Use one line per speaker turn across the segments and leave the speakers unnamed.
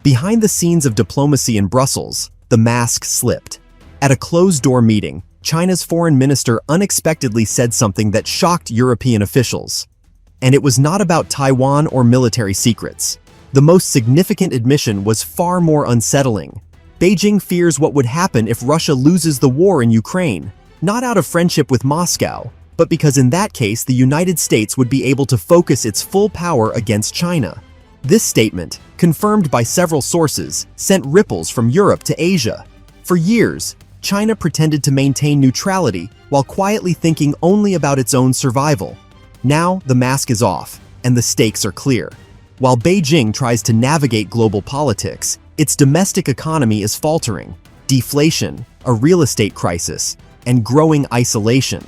Behind the scenes of diplomacy in Brussels, the mask slipped. At a closed-door meeting, China's foreign minister unexpectedly said something that shocked European officials. And it was not about Taiwan or military secrets. The most significant admission was far more unsettling. Beijing fears what would happen if Russia loses the war in Ukraine, not out of friendship with Moscow, but because in that case the United States would be able to focus its full power against China. This statement, confirmed by several sources, sent ripples from Europe to Asia. For years, China pretended to maintain neutrality while quietly thinking only about its own survival. Now, the mask is off, and the stakes are clear. While Beijing tries to navigate global politics, its domestic economy is faltering. Deflation, a real estate crisis, and growing isolation.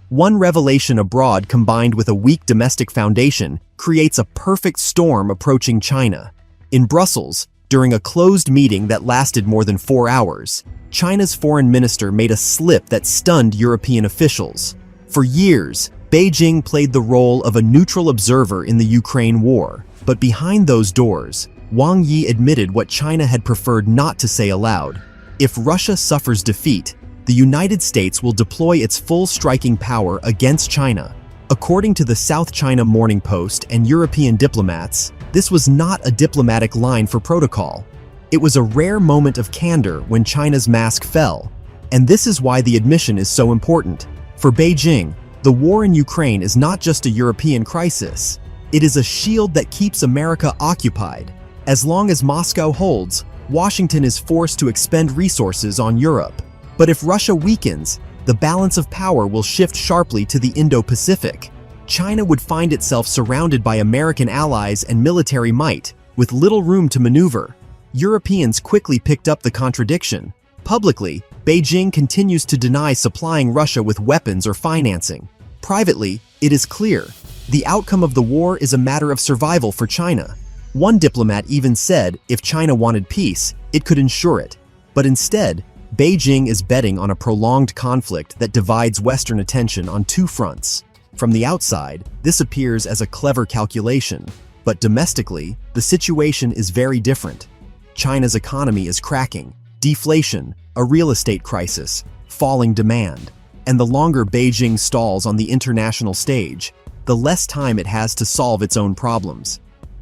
One revelation abroad combined with a weak domestic foundation creates a perfect storm approaching China. In Brussels, during a closed meeting that lasted more than 4 hours, China's foreign minister made a slip that stunned European officials. For years, Beijing played the role of a neutral observer in the Ukraine war, but behind those doors, Wang Yi admitted what China had preferred not to say aloud. If Russia suffers defeat, the United States will deploy its full striking power against China. According to the South China Morning Post and European diplomats, this was not a diplomatic line for protocol. It was a rare moment of candor when China's mask fell. And this is why the admission is so important. For Beijing, the war in Ukraine is not just a European crisis. It is a shield that keeps America occupied. As long as Moscow holds, Washington is forced to expend resources on Europe. But if Russia weakens, the balance of power will shift sharply to the Indo-Pacific. China would find itself surrounded by American allies and military might, with little room to maneuver. Europeans quickly picked up the contradiction. Publicly, Beijing continues to deny supplying Russia with weapons or financing. Privately, it is clear. The outcome of the war is a matter of survival for China. One diplomat even said if China wanted peace, it could ensure it. But instead, Beijing is betting on a prolonged conflict that divides Western attention on two fronts. From the outside, this appears as a clever calculation, but domestically, the situation is very different. China's economy is cracking, deflation, a real estate crisis, falling demand. And the longer Beijing stalls on the international stage, the less time it has to solve its own problems.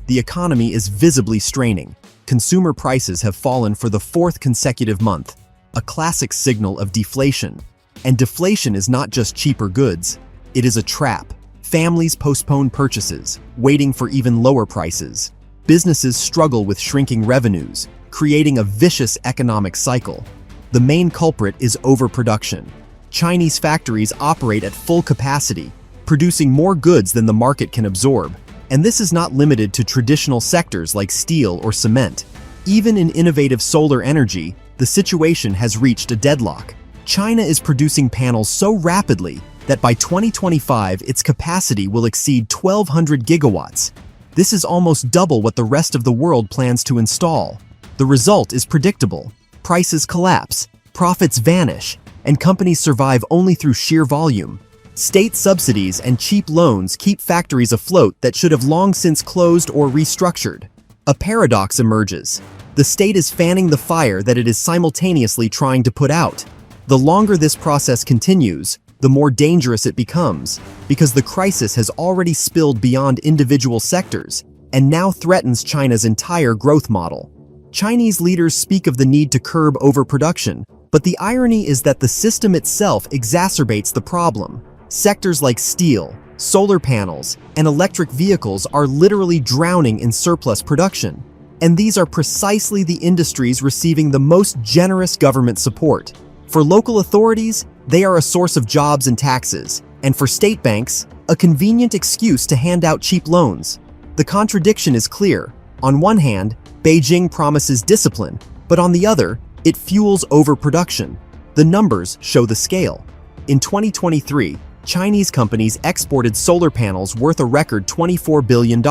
The economy is visibly straining. Consumer prices have fallen for the 4th consecutive month, a classic signal of deflation. And deflation is not just cheaper goods, it is a trap. Families postpone purchases, waiting for even lower prices. Businesses struggle with shrinking revenues, creating a vicious economic cycle. The main culprit is overproduction. Chinese factories operate at full capacity, producing more goods than the market can absorb. And this is not limited to traditional sectors like steel or cement. Even in innovative solar energy, the situation has reached a deadlock. China is producing panels so rapidly that by 2025 its capacity will exceed 1,200 gigawatts. This is almost double what the rest of the world plans to install. The result is predictable. Prices collapse, profits vanish, and companies survive only through sheer volume. State subsidies and cheap loans keep factories afloat that should have long since closed or restructured. A paradox emerges. The state is fanning the fire that it is simultaneously trying to put out. The longer this process continues, the more dangerous it becomes, because the crisis has already spilled beyond individual sectors and now threatens China's entire growth model. Chinese leaders speak of the need to curb overproduction, but the irony is that the system itself exacerbates the problem. Sectors like steel, solar panels, and electric vehicles are literally drowning in surplus production. And these are precisely the industries receiving the most generous government support. For local authorities, they are a source of jobs and taxes, and for state banks, a convenient excuse to hand out cheap loans. The contradiction is clear. On one hand, Beijing promises discipline, but on the other, it fuels overproduction. The numbers show the scale. In 2023, Chinese companies exported solar panels worth a record $24 billion,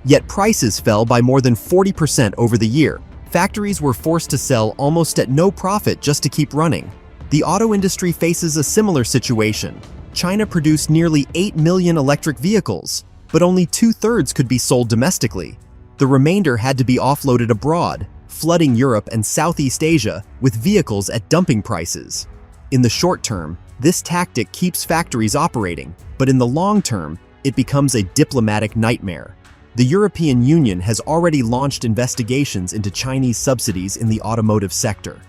yet prices fell by more than 40% over the year. Factories were forced to sell almost at no profit just to keep running. The auto industry faces a similar situation. China produced nearly 8 million electric vehicles, but only 2/3 could be sold domestically. The remainder had to be offloaded abroad, flooding Europe and Southeast Asia with vehicles at dumping prices. In the short term, this tactic keeps factories operating, but in the long term, it becomes a diplomatic nightmare. The European Union has already launched investigations into Chinese subsidies in the automotive sector.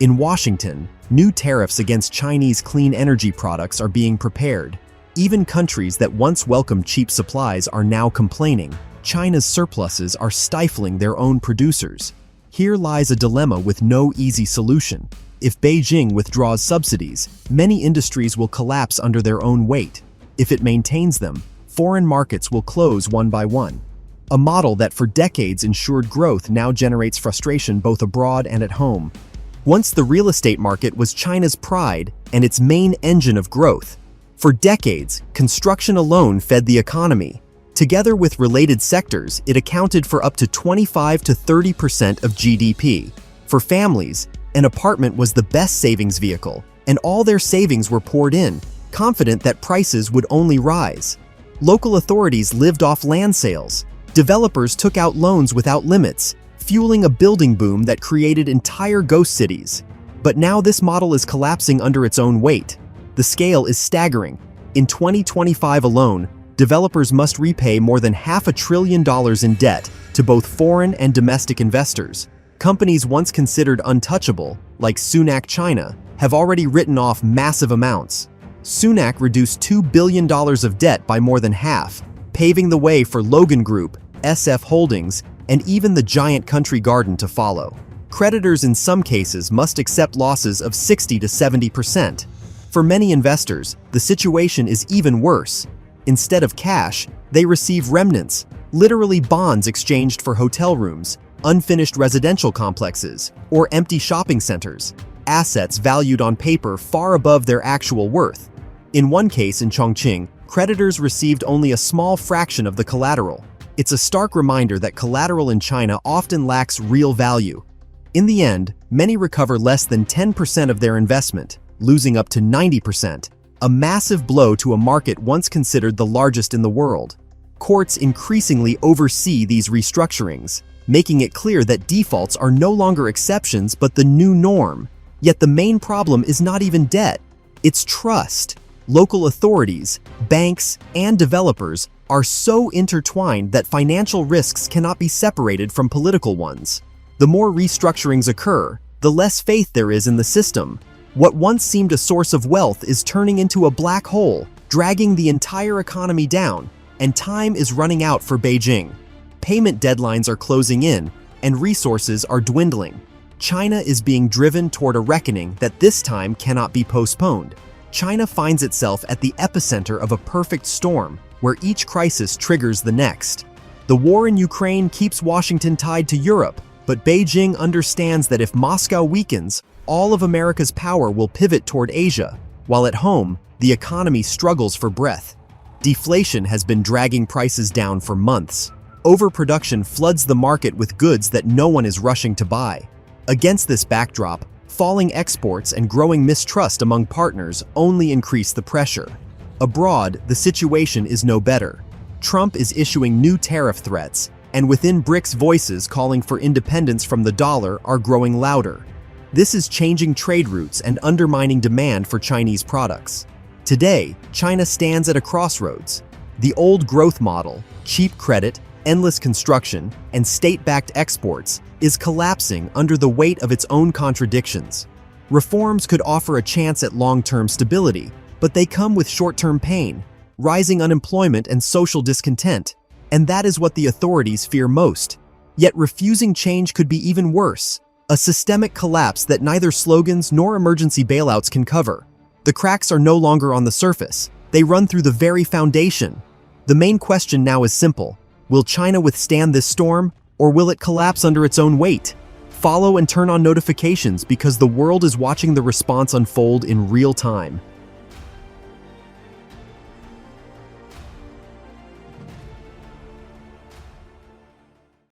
In Washington, new tariffs against Chinese clean energy products are being prepared. Even countries that once welcomed cheap supplies are now complaining. China's surpluses are stifling their own producers. Here lies a dilemma with no easy solution. If Beijing withdraws subsidies, many industries will collapse under their own weight. If it maintains them, foreign markets will close one by one. A model that for decades ensured growth now generates frustration both abroad and at home. Once the real estate market was China's pride and its main engine of growth. For decades, construction alone fed the economy. Together with related sectors, it accounted for up to 25 to 30% of GDP. For families, an apartment was the best savings vehicle, and all their savings were poured in, confident that prices would only rise. Local authorities lived off land sales. Developers took out loans without limits, fueling a building boom that created entire ghost cities. But now this model is collapsing under its own weight. The scale is staggering. In 2025 alone, developers must repay more than $500 billion in debt to both foreign and domestic investors. Companies once considered untouchable, like Sunac China, have already written off massive amounts. Sunac reduced $2 billion of debt by more than half, paving the way for Logan Group, SF Holdings, and even the giant Country Garden to follow. Creditors in some cases must accept losses of 60 to 70%. For many investors, the situation is even worse. Instead of cash, they receive remnants, literally bonds exchanged for hotel rooms, unfinished residential complexes, or empty shopping centers, assets valued on paper far above their actual worth. In one case in Chongqing, creditors received only a small fraction of the collateral. It's a stark reminder that collateral in China often lacks real value. In the end, many recover less than 10% of their investment, losing up to 90%, a massive blow to a market once considered the largest in the world. Courts increasingly oversee these restructurings, making it clear that defaults are no longer exceptions but the new norm. Yet the main problem is not even debt, it's trust. Local authorities, banks, and developers are so intertwined that financial risks cannot be separated from political ones. The more restructurings occur, the less faith there is in the system. What once seemed a source of wealth is turning into a black hole, dragging the entire economy down, and time is running out for Beijing. Payment deadlines are closing in, and resources are dwindling. China is being driven toward a reckoning that this time cannot be postponed. China finds itself at the epicenter of a perfect storm, where each crisis triggers the next. The war in Ukraine keeps Washington tied to Europe, but Beijing understands that if Moscow weakens, all of America's power will pivot toward Asia, while at home, the economy struggles for breath. Deflation has been dragging prices down for months. Overproduction floods the market with goods that no one is rushing to buy. Against this backdrop, falling exports and growing mistrust among partners only increase the pressure. Abroad, the situation is no better. Trump is issuing new tariff threats, and within BRICS, voices calling for independence from the dollar are growing louder. This is changing trade routes and undermining demand for Chinese products. Today, China stands at a crossroads. The old growth model, cheap credit, endless construction, and state-backed exports, is collapsing under the weight of its own contradictions. Reforms could offer a chance at long-term stability, but they come with short-term pain, rising unemployment and social discontent, and that is what the authorities fear most. Yet refusing change could be even worse, a systemic collapse that neither slogans nor emergency bailouts can cover. The cracks are no longer on the surface, they run through the very foundation. The main question now is simple: will China withstand this storm, or will it collapse under its own weight? Follow and turn on notifications because the world is watching the response unfold in real time.